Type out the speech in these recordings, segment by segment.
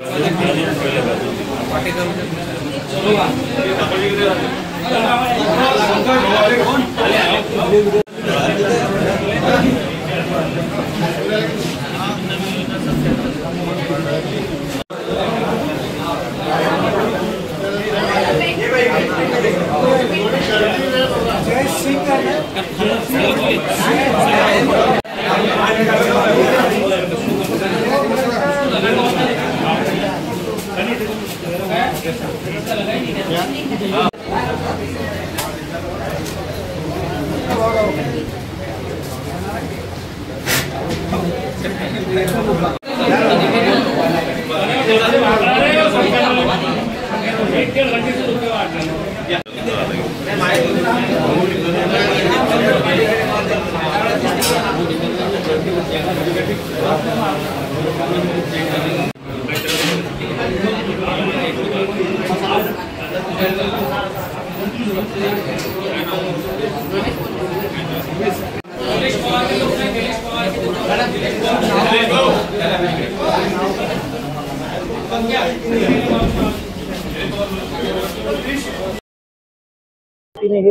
हे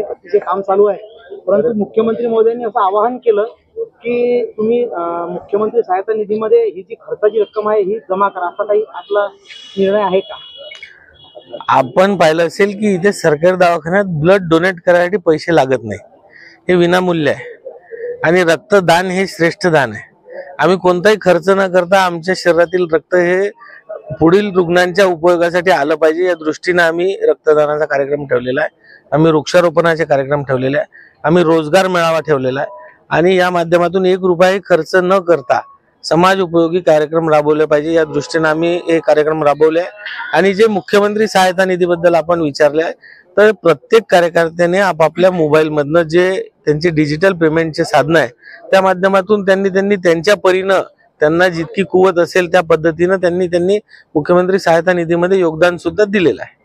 अतिशय काम चालू आहे, परंतु मुख्यमंत्री महोदयांनी असं आवाहन केलं की तुम्ही मुख्यमंत्री सहायता निधीमध्ये ही जी खर्चाची रक्कम आहे ही जमा करा, असा काही आपला निर्णय आहे का? आपण पाहिलं असेल की इथे सरकारी दवाखान्यात ब्लड डोनेट करायसाठी पैसे लागत नाही, हे विनामूल्य आहे आणि रक्तदान हे श्रेष्ठ दान आहे। आम्ही कोणताही खर्च न करता आमच्या शरीरातील रक्त हे पुढील रुग्णांच्या उपयोगासाठी आलं पाहिजे या दृष्टीने आम्ही रक्तदानाचा कार्यक्रम ठेवलेला आहे। आम्ही वृक्षारोपणाचे कार्यक्रम ठेवलेले आहे, आम्ही रोजगार मेळावा ठेवलेला आहे आणि या माध्यमातून 1 रुपया खर्च न करता समाज उपयोगी कार्यक्रम राबवले पाहिजे या दृष्टीने आम्ही हे कार्यक्रम राबवले आहे। आणि जे मुख्यमंत्री सहायता निधीबद्दल आपण विचारले आहे, तर प्रत्येक कार्यकर्त्याने आपापल्या मोबाईल मधनं जे त्यांचे डिजिटल पेमेंटचे साधन आहे त्या माध्यमातून त्यांनी त्यांच्या परीनं त्यांना जितकी कुवत असेल त्या पद्धतीने त्यांनी मुख्यमंत्री सहायता निधीमध्ये योगदान सुद्धा दिलेलं आहे।